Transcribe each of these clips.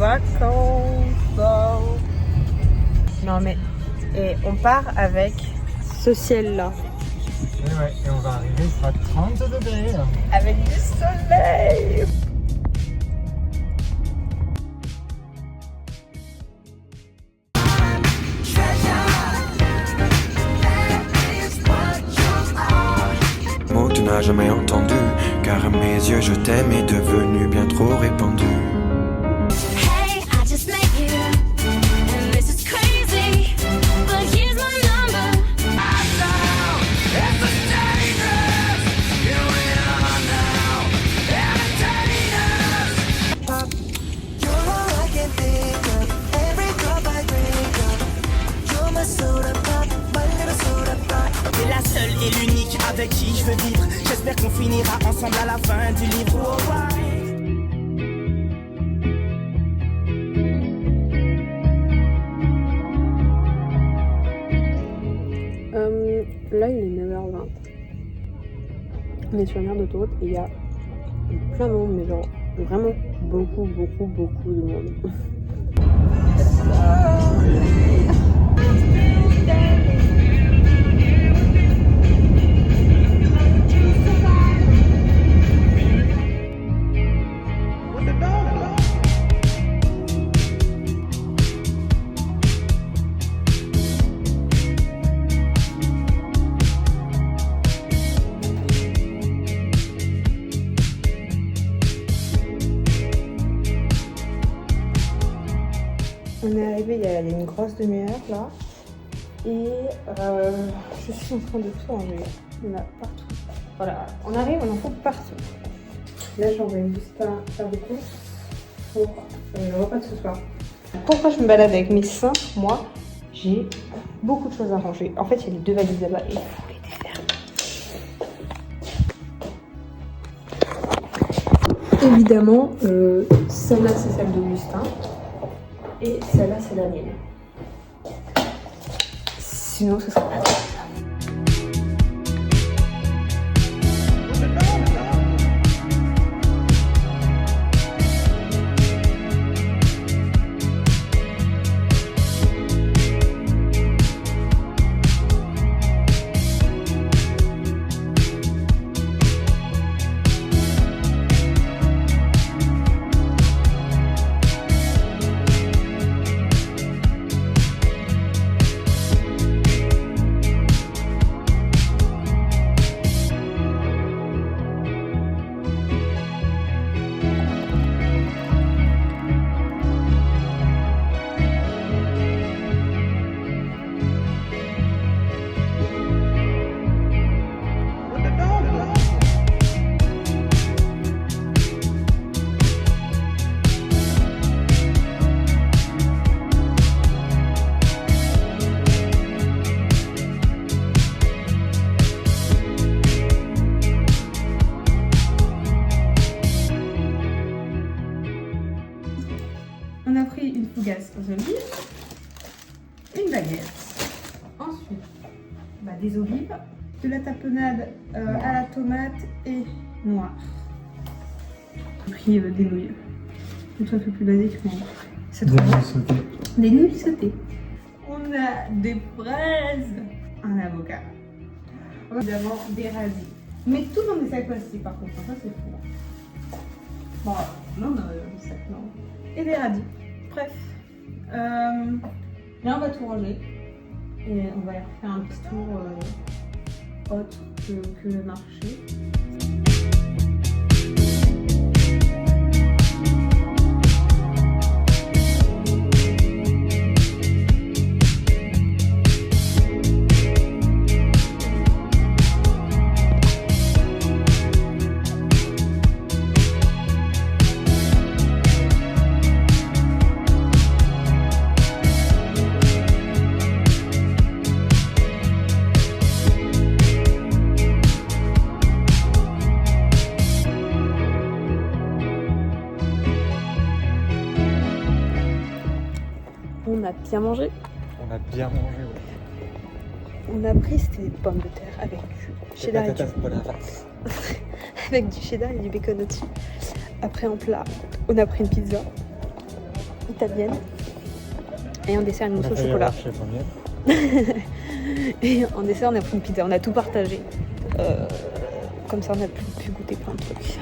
vacances. Non mais, et on part avec ce ciel-là. Et ouais, et on va arriver, il sera 30 degrés. Avec du soleil. Mot tu n'as jamais entendu, car à mes yeux je t'aime est devenu bien trop répandu. Hey, I just met you, and this is crazy, but here's my number. You're all I can think of. Every drop I drink of. You're my soda pop, my little soda pop. T'es la seule et l'unique avec qui je veux vivre. J'espère qu'on finira ensemble à la fin du livre. Oh, Là il est 9h20. On est sur une aire d'autoroute et il y a plein de monde, mais genre vraiment beaucoup de monde. On est arrivé il y a une grosse demi-heure là et je suis en train de tout ranger. Il y en a partout. Voilà, on arrive, on en trouve partout. Là j'envoie juste faire des courses pour le repas de ce soir. Pourquoi je me balade avec mes seins? Moi, j'ai beaucoup de choses à ranger. En fait, il y a les deux valises là-bas et il faut les défaire. Évidemment, celle-là c'est celle d'Augustin. Et celle-là, c'est la mienne. Sinon, ce serait pas ça. On a pris une fougasse aux olives, une baguette, ensuite des olives, de la tapenade à la tomate et noire. J'ai pris des nouilles, un truc un peu plus basique mais c'est trop bon. Des nouilles sautées. On a des fraises, un avocat, évidemment des radis. Mais tout dans des sacs plastiques par contre, ça c'est fou. Bon, non, des sacs non. Et des radis. Bref, là on va tout ranger et on va aller faire un petit tour autre que le marché. On a bien mangé. On a bien mangé, ouais. On a pris, c'était des pommes de terre avec du cheddar et du... avec du cheddar et du bacon au-dessus. Après en plat, on a pris une pizza. italienne. Et en dessert, une mousse On a au failli chocolat. avoir chez Pommier. Et en dessert, on a pris une pizza. On a tout partagé. Comme ça, on a pu goûter plein de trucs.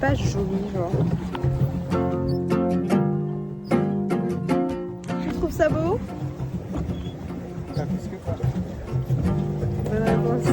Pas joli, genre. Tu trouves ça beau? T'as plus que quoi? Bonne réponse.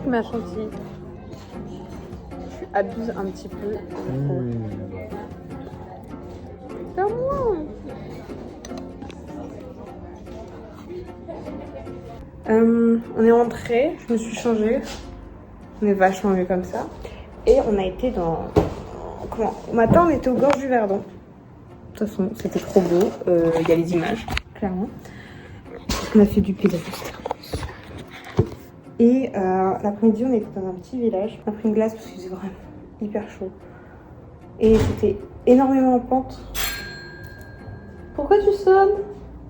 Ma chantilly. Tu abuses un petit peu. C'est à moi. On est rentré, je me suis changée. On est vachement mieux comme ça. Et on a été dans... Comment? Au matin, on était aux Gorges du Verdon. De toute façon, c'était trop beau. Il y a les images, clairement. On a fait du pédalage. Et l'après-midi, on était dans un petit village. On a pris une glace parce qu'il faisait vraiment hyper chaud. Et c'était énormément en pente. Pourquoi tu sonnes?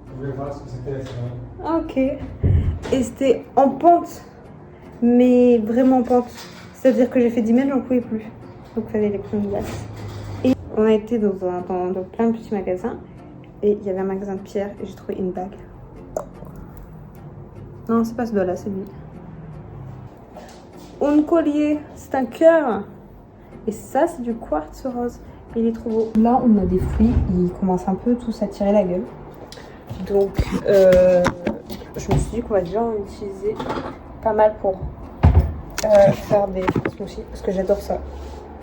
Je voulais voir ce que c'était la semaine. Ah, ok. Et c'était en pente, mais vraiment en pente. C'est-à-dire que j'ai fait 10 mètres, j'en pouvais plus. Donc il fallait les prendre une glace. Et on a été dans plein de petits magasins. Et il y avait un magasin de pierre et j'ai trouvé une bague. Non, c'est pas ce doigt-là, c'est lui. Un collier, c'est un cœur. Et ça, c'est du quartz rose. Et il est trop beau. Là, on a des fruits. Ils commencent un peu tous à tirer la gueule. Donc, je me suis dit qu'on va déjà en utiliser pas mal pour faire des smoothies. Parce que j'adore ça.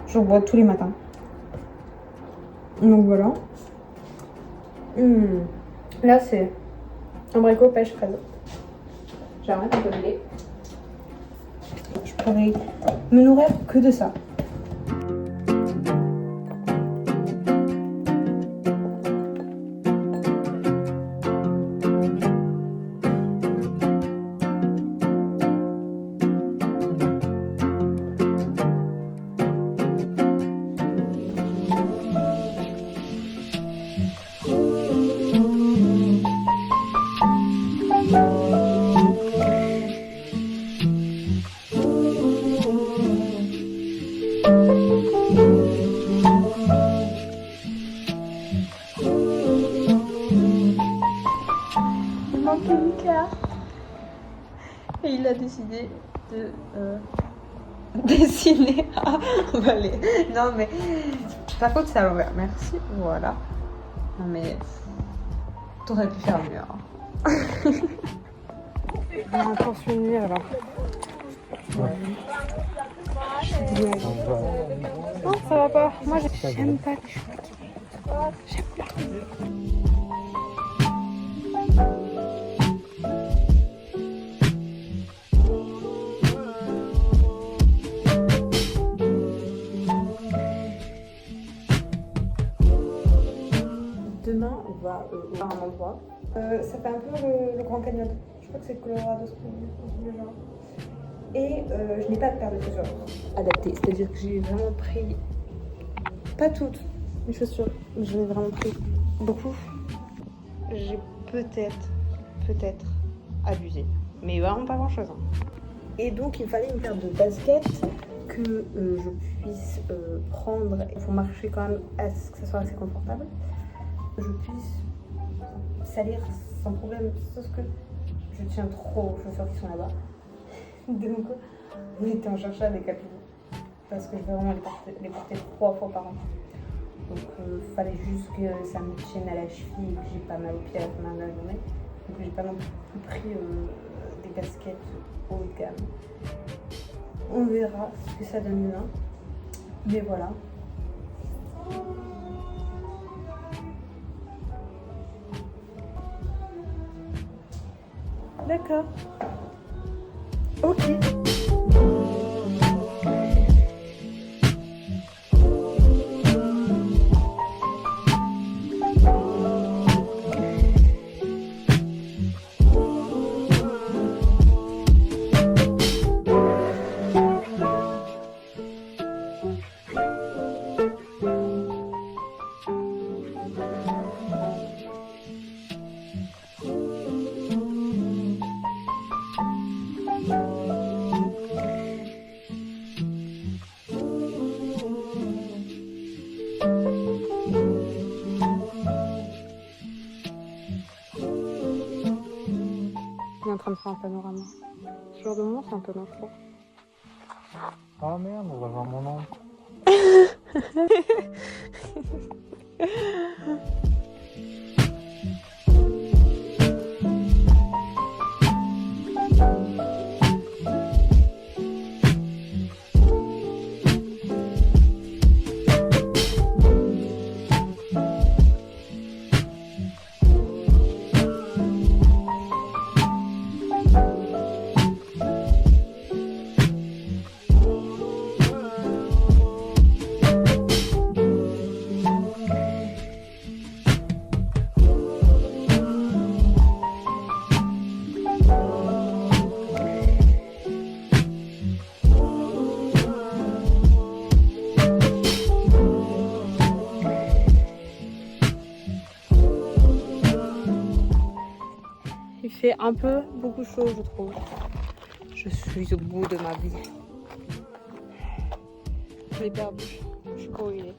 J'en bois tous les matins. Donc voilà. Là, c'est abricot, pêche, fraise. J'aimerais un peu de lait. Je pourrais me nourrir que de ça. Et il a décidé de dessiner. Ah, allez. Non mais ta faute c'est à l'envers. Merci. Voilà. Non mais t'aurais pu faire mieux. Hein. On va encore finir alors. Ouais. Non, ça va pas. Moi, j'aime pas les cheveux. J'aime pas. Demain, on va à un endroit. Ça fait un peu le Grand Canyon. Je crois que c'est Colorado Springs, genre. Et je n'ai pas de paire de chaussures adaptées. C'est-à-dire que j'ai vraiment pris, pas toutes mes chaussures, mais j'en ai vraiment pris beaucoup. J'ai peut-être abusé, mais vraiment pas grand-chose. Et donc il me fallait une paire de baskets que je puisse prendre pour marcher quand même, que ça soit assez confortable. Je puisse salir sans problème, sauf que je tiens trop aux chaussures qui sont là-bas. Donc on était en cherchant des capilles parce que je vais vraiment les porter 3 fois par an. Donc il fallait juste que ça me tienne à la cheville et que j'ai pas mal aux pieds à la fin de la journée. Donc j'ai pas non plus pris des baskets haut de gamme. On verra ce que ça donne demain. Mais voilà. D'accord. Ok. Il est en train de faire un panorama. Ce genre de moment, c'est un peu long, je trouve. Ah merde, on va voir mon oncle. Il fait un peu beaucoup chaud, je trouve. Je suis au bout de ma vie. Je l'ai perdu. Je sais pas où il est.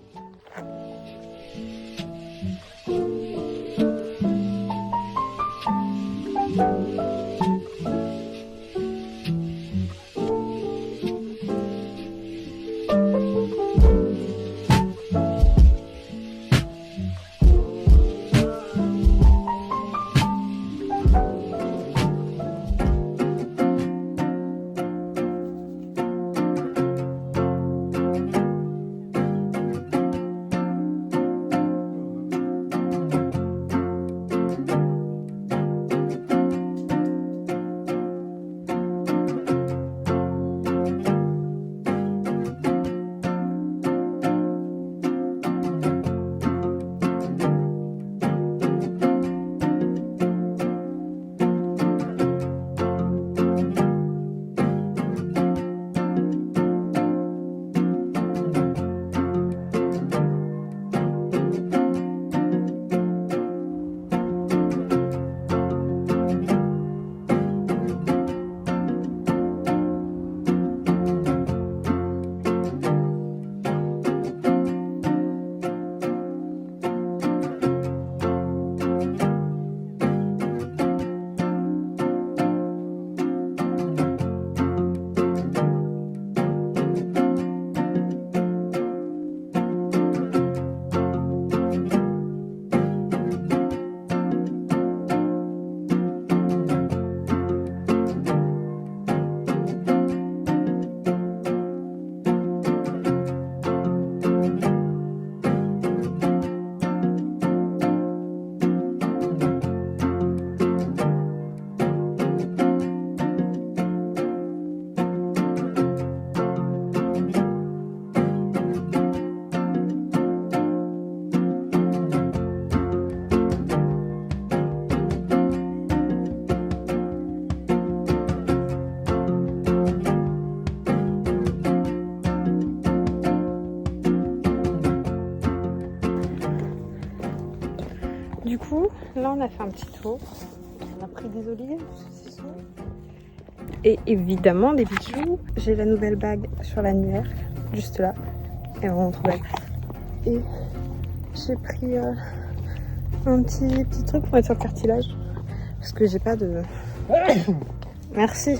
du coup, là on a fait un petit tour. On a pris des olives, des saucissons. Et évidemment des bijoux. J'ai la nouvelle bague sur l'annuaire, juste là. Et vraiment trop belle. Et j'ai pris un petit truc pour mettre sur le cartilage. Parce que j'ai pas de... Merci.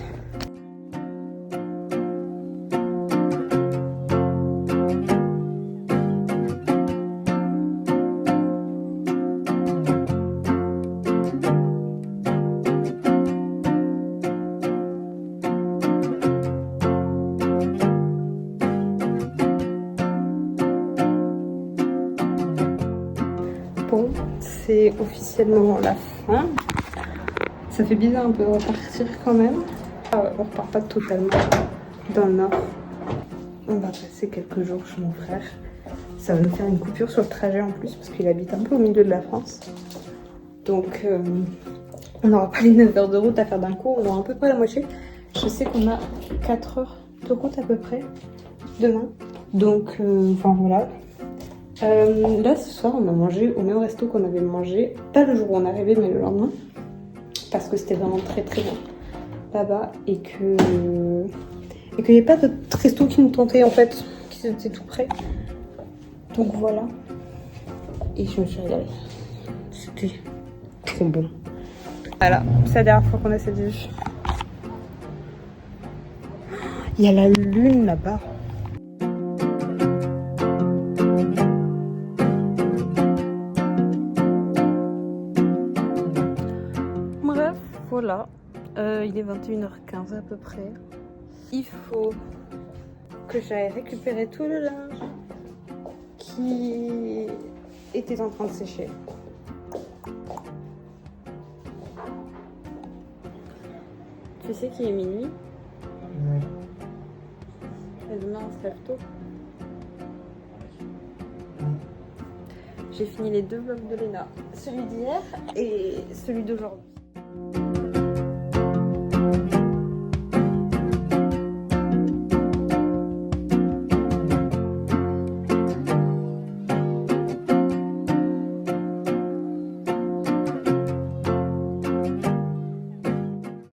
Bon, c'est officiellement la fin. Ça fait bizarre un peu de repartir quand même. On repart pas totalement dans le nord. On va passer quelques jours chez mon frère. Ça va nous faire une coupure sur le trajet en plus parce qu'il habite un peu au milieu de la France. Donc on n'aura pas les 9 heures de route à faire d'un coup, on aura à peu près la moitié. Je sais qu'on a 4 heures de route à peu près demain. Donc enfin voilà. Là ce soir on a mangé au même resto qu'on avait mangé, pas le jour où on est arrivé mais le lendemain, parce que c'était vraiment très très bon là-bas et qu'il n'y avait pas d'autres restos qui nous tentaient en fait, qui étaient tout près. Donc voilà. Et je me suis régalée. C'était trop bon. Voilà, c'est la dernière fois qu'on a cette vue. Il y a la lune là-bas. Bref, voilà. Il est 21h15 à peu près. Il faut que j'aille récupérer tout le linge qui était en train de sécher. Tu sais qu'il est minuit? Oui. Et demain on se lève tôt. J'ai fini les 2 vlogs de Léna, celui d'hier et celui d'aujourd'hui.